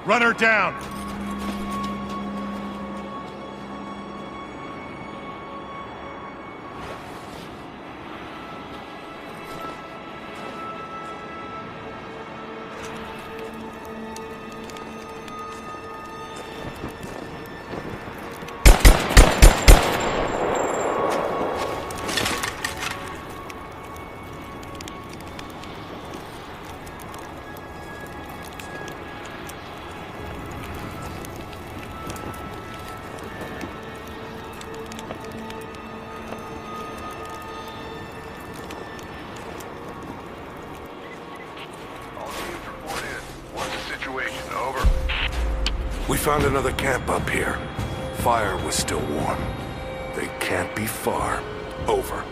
Run her down! We found another camp up here. Fire was still warm. They can't be far. Over.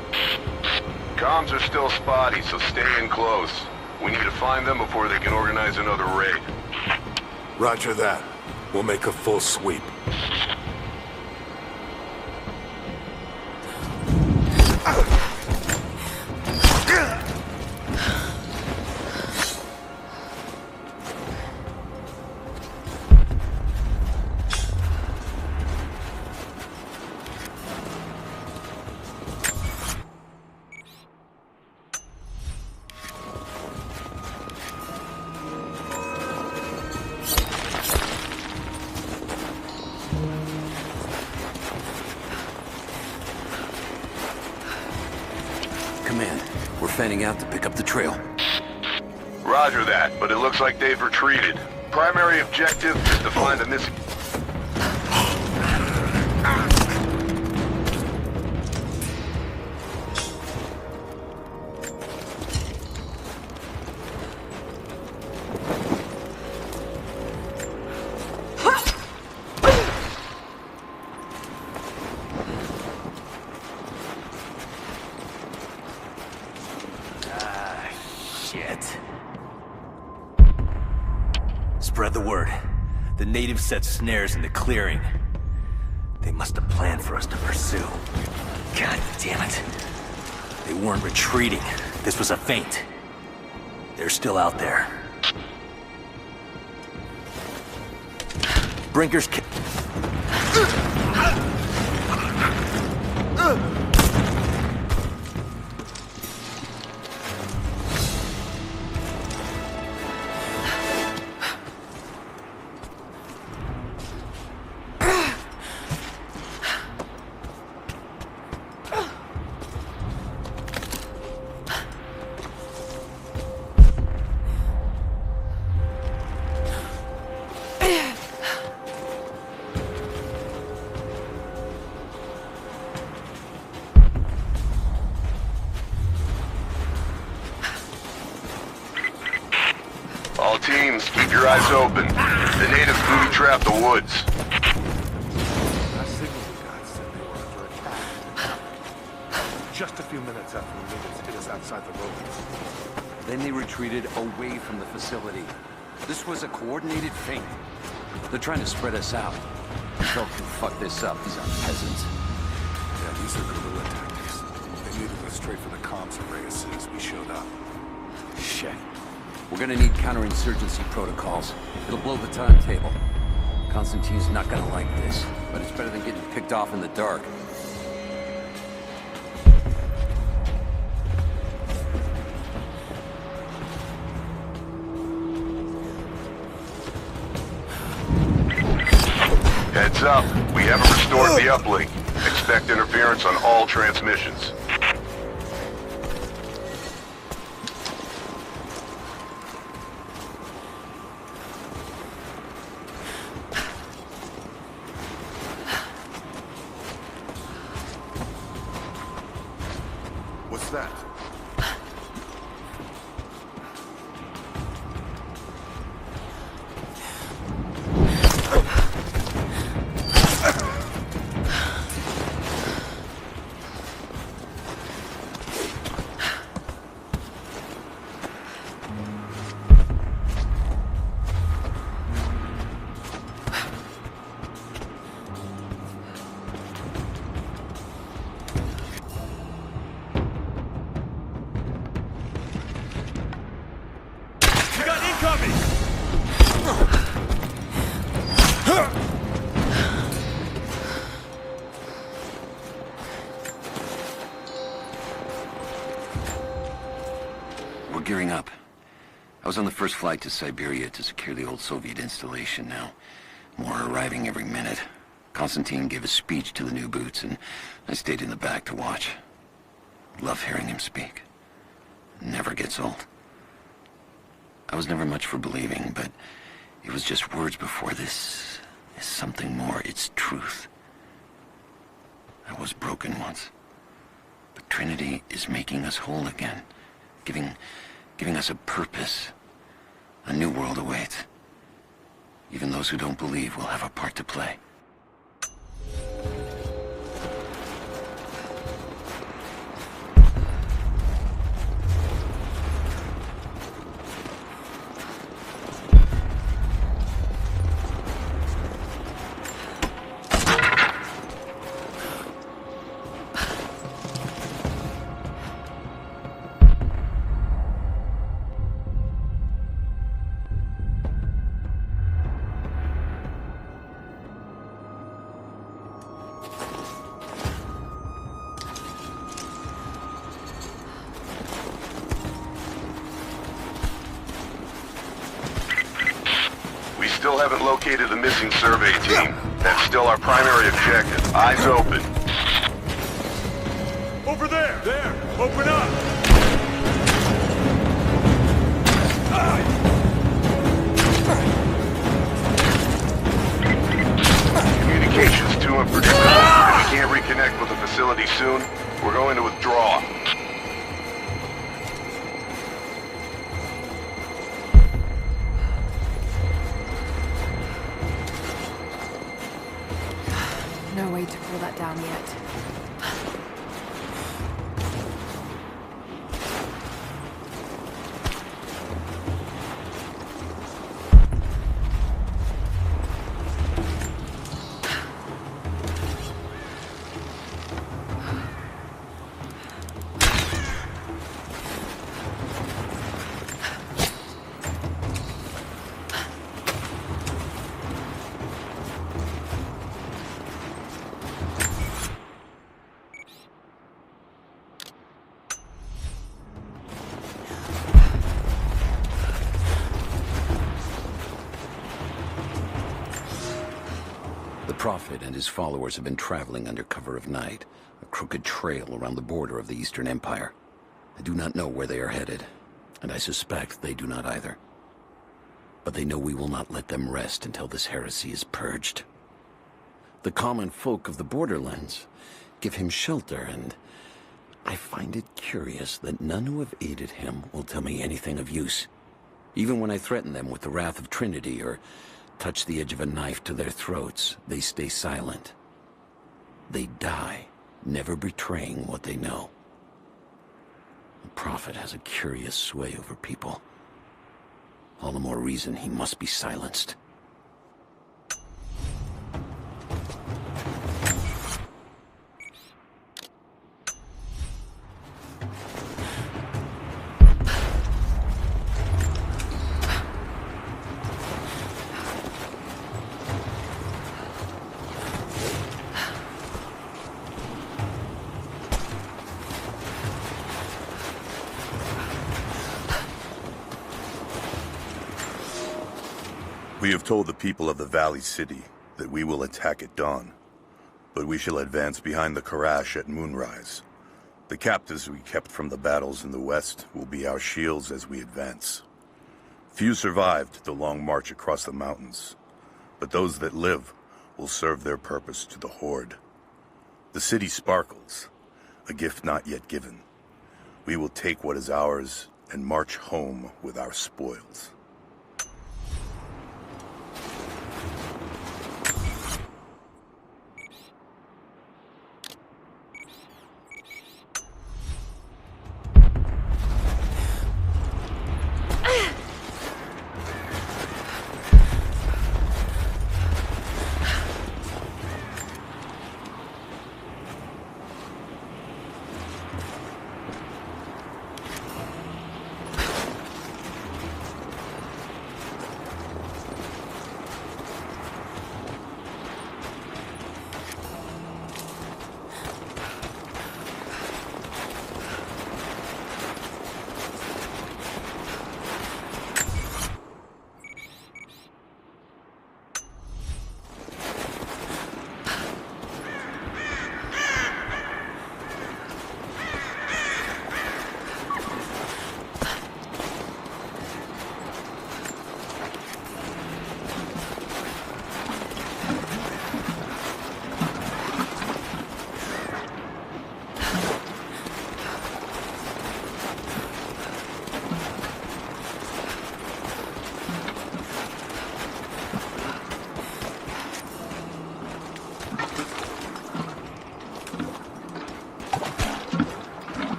Comms are still spotty, so stay in close. We need to find them before they can organize another raid. Roger that. We'll make a full sweep. Command, we're fanning out to pick up the trail. Roger that, but it looks like they've retreated. Primary objective is to find the missing... Spread the word. The natives set snares in the clearing. They must have planned for us to pursue. God damn it. They weren't retreating. This was a feint. They're still out there. Brinker's... All teams, keep your eyes open. The natives booby-trapped the woods. That signal we got said they were under attack. Just a few minutes after the natives hit us outside the roads. Then they retreated away from the facility. This was a coordinated feint. They're trying to spread us out. Folk can fuck this up. These aren't peasants. Yeah, these are guerrilla tactics. They needed us straight for the comms array as soon as we showed up. Shit. We're gonna need counterinsurgency protocols. It'll blow the timetable. Constantine's not gonna like this, but it's better than getting picked off in the dark. Heads up, we haven't restored the uplink. Expect interference on all transmissions. What's that? gearing up. I was on the first flight to Siberia to secure the old Soviet installation now. More are arriving every minute. Konstantin gave a speech to the new boots, and I stayed in the back to watch. Love hearing him speak. Never gets old. I was never much for believing, but it was just words before. This is something more. It's truth. I was broken once. But Trinity is making us whole again. Giving us a purpose. A new world awaits. Even those who don't believe will have a part to play. Still haven't located the missing survey team. That's still our primary objective. Eyes open. Over there! There! Open up! Communication's too unpredictable. If we can't reconnect with the facility soon, we're going to withdraw. No way to pull that down yet. The Prophet and his followers have been traveling under cover of night, a crooked trail around the border of the Eastern Empire. I do not know where they are headed, and I suspect they do not either. But they know we will not let them rest until this heresy is purged. The common folk of the borderlands give him shelter, and I find it curious that none who have aided him will tell me anything of use. Even when I threaten them with the wrath of Trinity or touch the edge of a knife to their throats, they stay silent. They die, never betraying what they know. The Prophet has a curious sway over people. All the more reason he must be silenced. We have told the people of the Valley City that we will attack at dawn, but we shall advance behind the Karash at moonrise. The captives we kept from the battles in the west will be our shields as we advance. Few survived the long march across the mountains, but those that live will serve their purpose to the Horde. The city sparkles, a gift not yet given. We will take what is ours and march home with our spoils.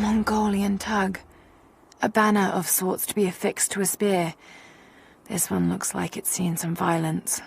Mongolian tug. A banner of sorts to be affixed to a spear. This one looks like it's seen some violence.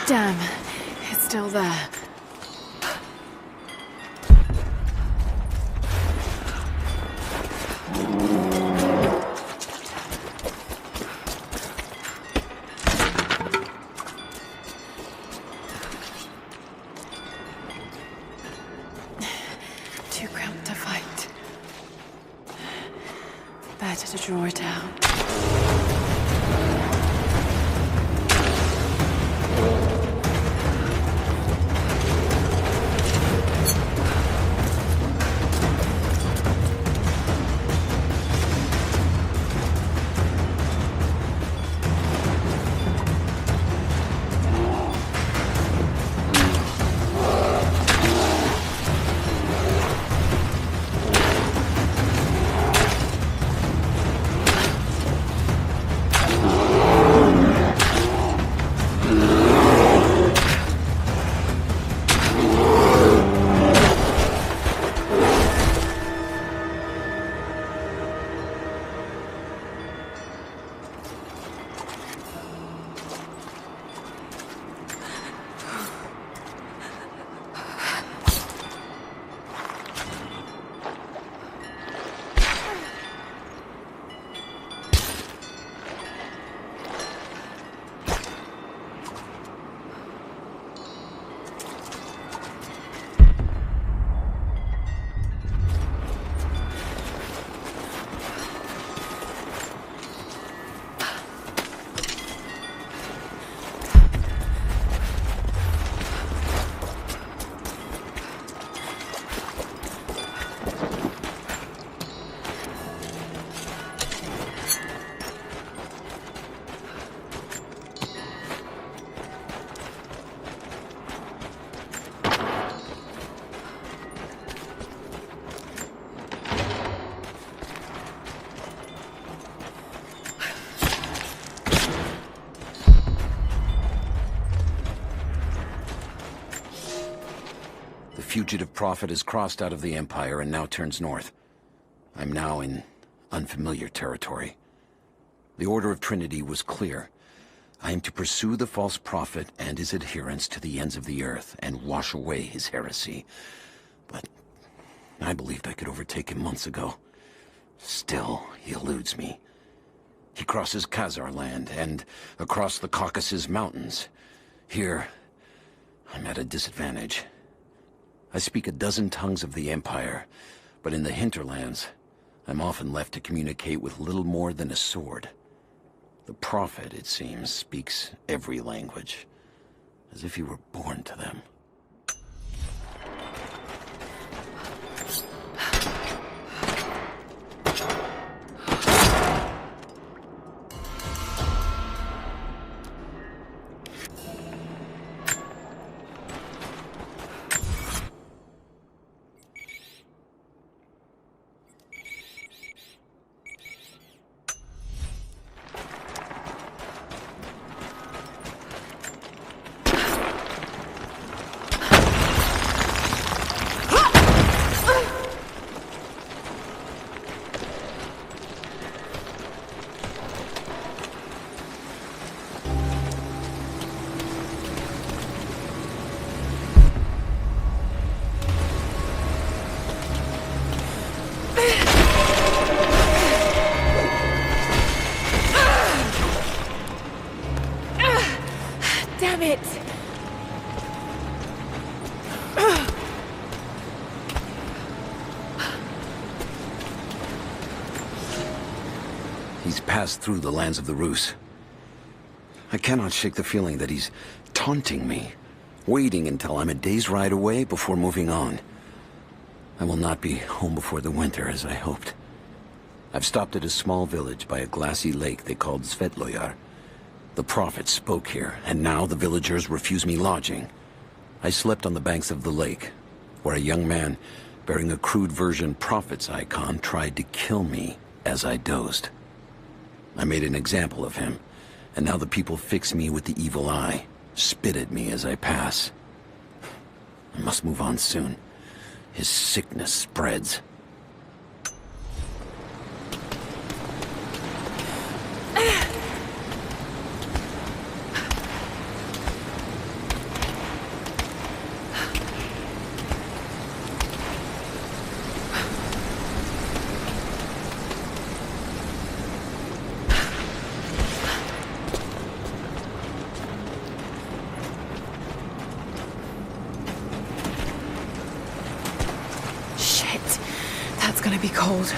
Damn, it's still there. Too cramped to fight. Better to draw it out. The fugitive prophet has crossed out of the Empire and now turns north. I'm now in unfamiliar territory. The Order of Trinity was clear. I am to pursue the false prophet and his adherents to the ends of the earth and wash away his heresy. But I believed I could overtake him months ago. Still, he eludes me. He crosses Khazar land and across the Caucasus Mountains. Here, I'm at a disadvantage. I speak a dozen tongues of the Empire, but in the hinterlands, I'm often left to communicate with little more than a sword. The Prophet, it seems, speaks every language, as if he were born to them. He's passed through the lands of the Rus. I cannot shake the feeling that he's taunting me, waiting until I'm a day's ride away before moving on. I will not be home before the winter, as I hoped. I've stopped at a small village by a glassy lake they called Svetloyar. The prophet spoke here, and now the villagers refuse me lodging. I slept on the banks of the lake, where a young man bearing a crude version prophet's icon tried to kill me as I dozed. I made an example of him, and now the people fix me with the evil eye, spit at me as I pass. I must move on soon. His sickness spreads. It's gonna be cold.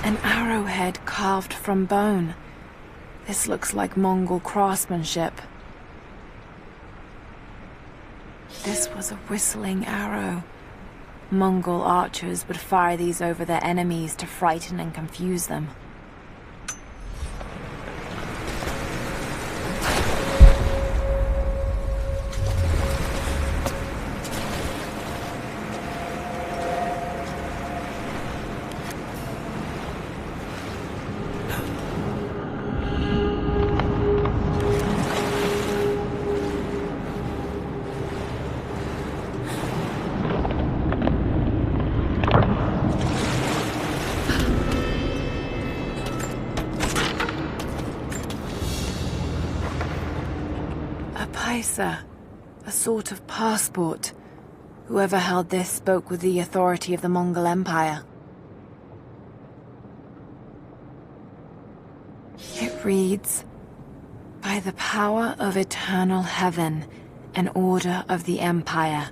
An arrowhead carved from bone. This looks like Mongol craftsmanship. This was a whistling arrow. Mongol archers would fire these over their enemies to frighten and confuse them. A sort of passport. Whoever held this spoke with the authority of the Mongol Empire. It reads, "By the power of eternal heaven, an order of the Empire,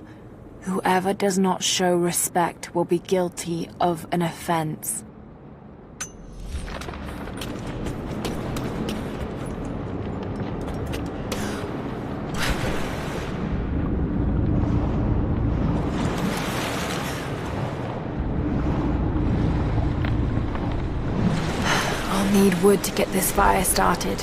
whoever does not show respect will be guilty of an offense." Need wood to get this fire started.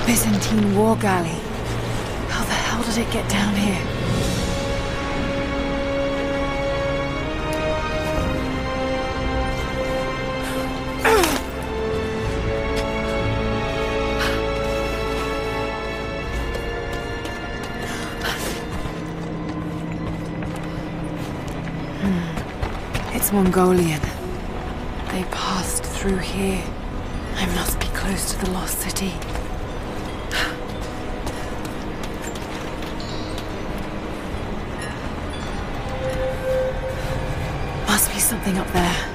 Byzantine war galley. How the hell did it get down here? It's Mongolian. They passed through here. I must be close to the lost city. Must be something up there.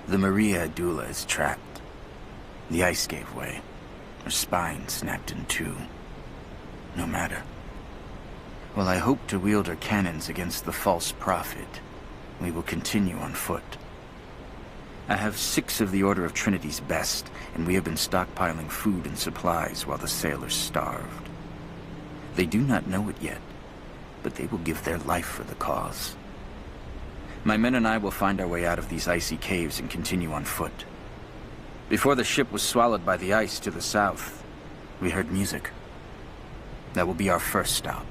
The Maria Adula is trapped. The ice gave way. Her spine snapped in two. No matter. While I hope to wield her cannons against the false prophet, we will continue on foot. I have 6 of the Order of Trinity's best, and we have been stockpiling food and supplies while the sailors starved. They do not know it yet, but they will give their life for the cause. My men and I will find our way out of these icy caves and continue on foot. Before the ship was swallowed by the ice to the south, we heard music. That will be our first stop.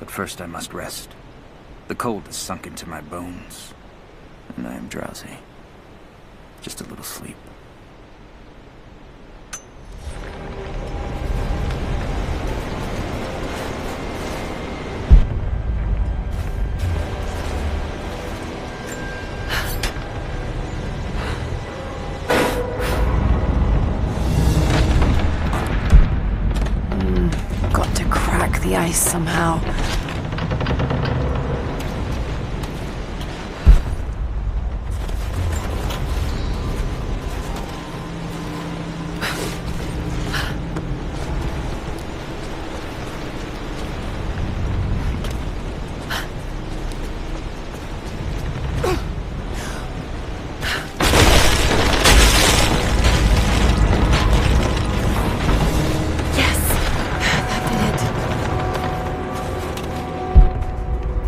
But first I must rest. The cold has sunk into my bones, and I am drowsy. Just a little sleep. Got to crack the ice somehow.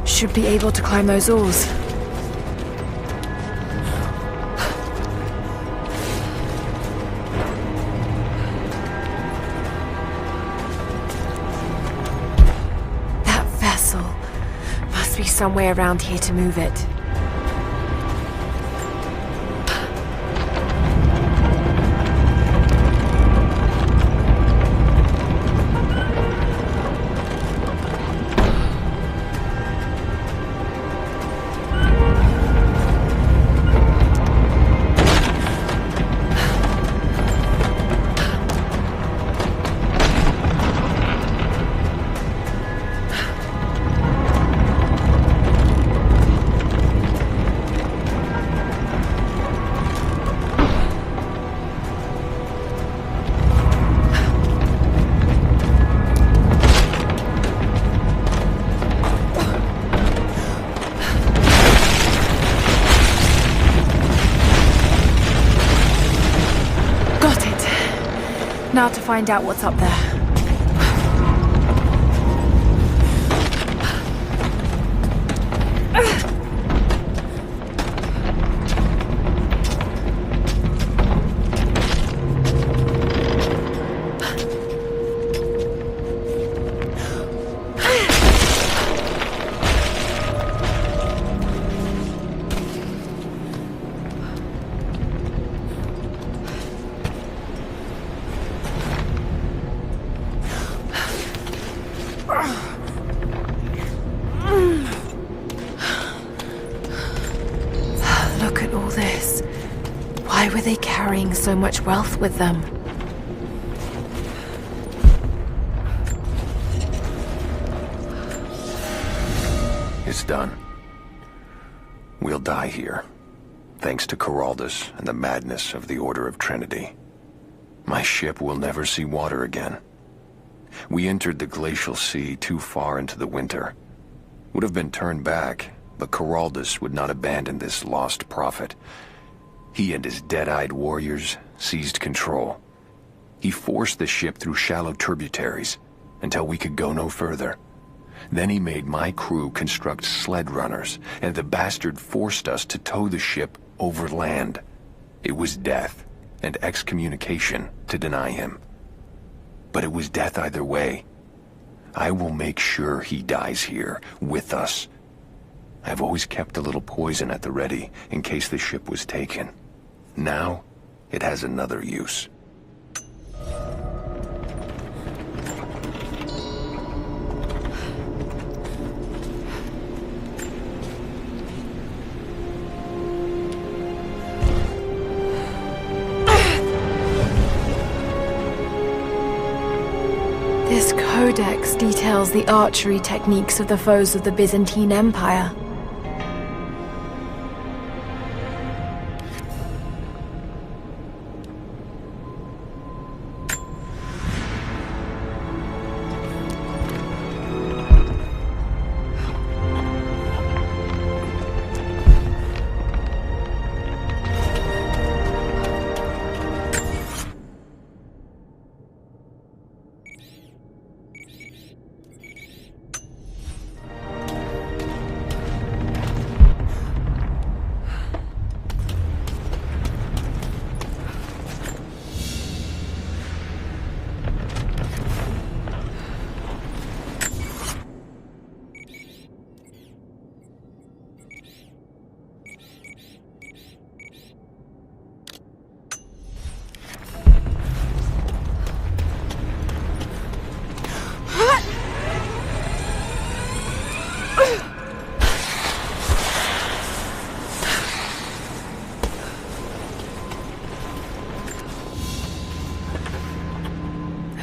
Should be able to climb those oars. That vessel must be somewhere around here to move it. Now to find out what's up there. Look at all this. Why were they carrying so much wealth with them? It's done. We'll die here, thanks to Coraldus and the madness of the Order of Trinity. My ship will never see water again. We entered the glacial sea too far into the winter. Would have been turned back, but Coraldus would not abandon this lost prophet. He and his dead-eyed warriors seized control. He forced the ship through shallow tributaries until we could go no further. Then he made my crew construct sled runners, and the bastard forced us to tow the ship over land. It was death and excommunication to deny him. But it was death either way. I will make sure he dies here, with us. I've always kept a little poison at the ready, in case the ship was taken. Now, it has another use. This codex details the archery techniques of the foes of the Byzantine Empire.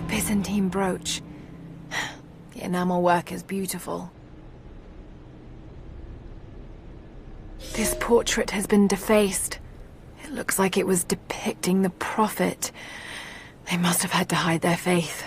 Byzantine brooch. The enamel work is beautiful. This portrait has been defaced. It looks like it was depicting the Prophet. They must have had to hide their faith.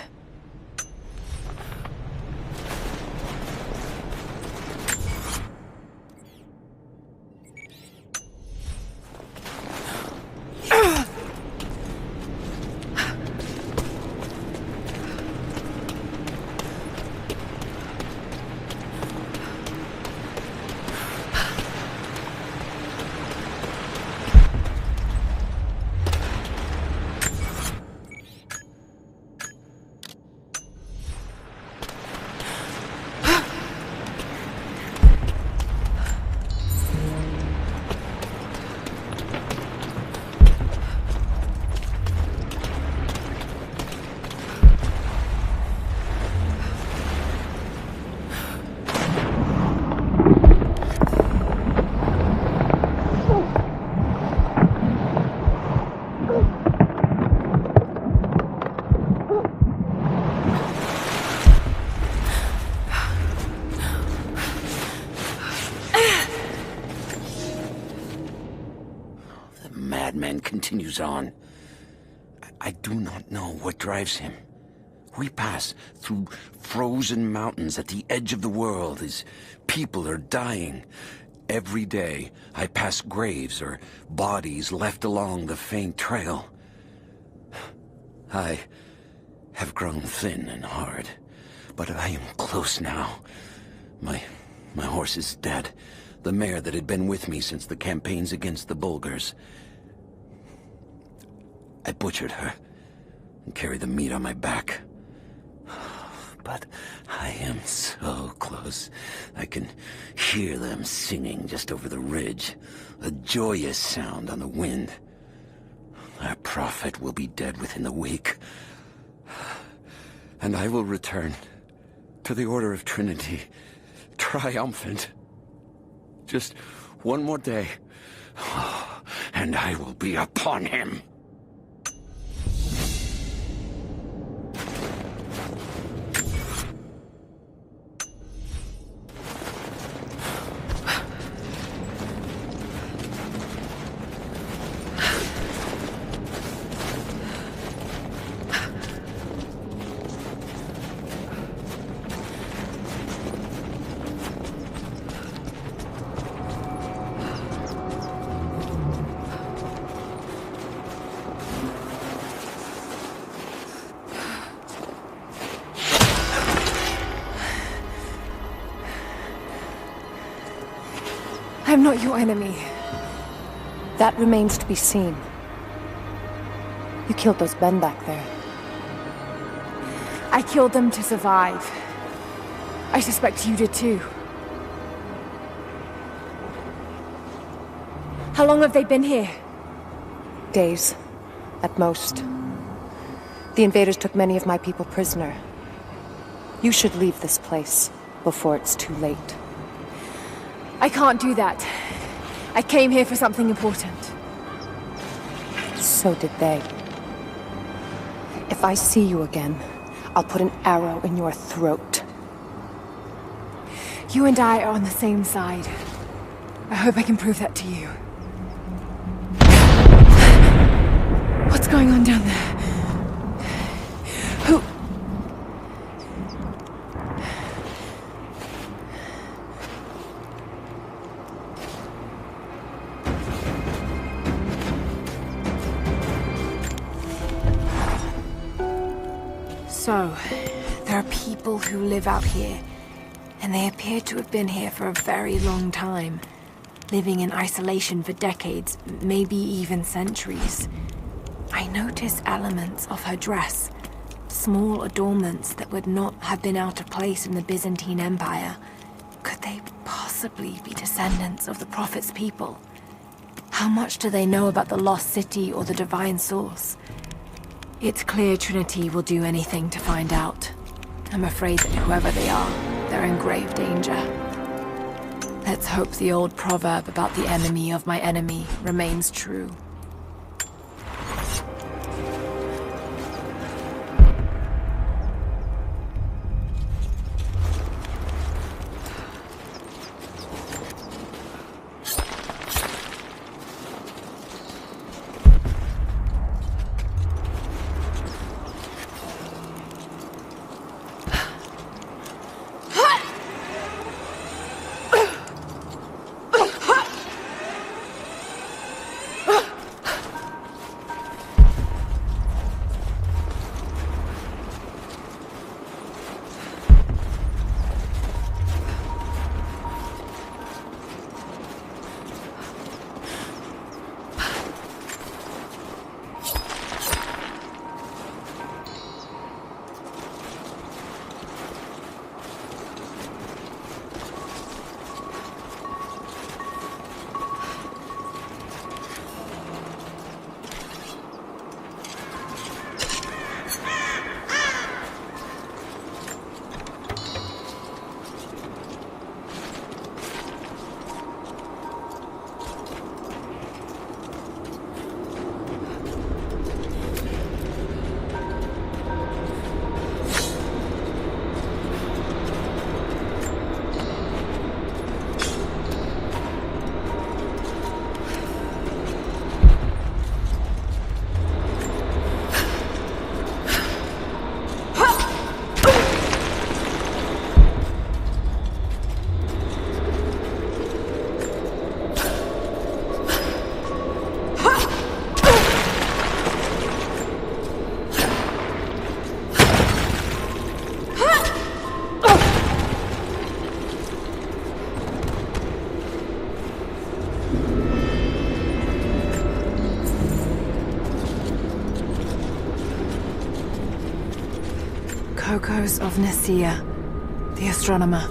Continues on. I do not know what drives him. We pass through frozen mountains at the edge of the world as people are dying. Every day, I pass graves or bodies left along the faint trail. I have grown thin and hard, but I am close now. My horse is dead. The mare that had been with me since the campaigns against the Bulgars. I butchered her and carried the meat on my back. But I am so close. I can hear them singing just over the ridge. A joyous sound on the wind. Our prophet will be dead within the week. And I will return to the Order of Trinity, triumphant. Just one more day, and I will be upon him. I'm not your enemy. That remains to be seen. You killed those men back there. I killed them to survive. I suspect you did too. How long have they been here? Days, at most. The invaders took many of my people prisoner. You should leave this place before it's too late. I can't do that. I came here for something important. So did they. If I see you again, I'll put an arrow in your throat. You and I are on the same side. I hope I can prove that to you. What's going on down there? Who? So, there are people who live out here, and they appear to have been here for a very long time, living in isolation for decades, maybe even centuries. I notice elements of her dress, small adornments that would not have been out of place in the Byzantine Empire. Could they possibly be descendants of the Prophet's people? How much do they know about the lost city or the divine source? It's clear Trinity will do anything to find out. I'm afraid that whoever they are, they're in grave danger. Let's hope the old proverb about the enemy of my enemy remains true. Kokos of Nicaea, the astronomer.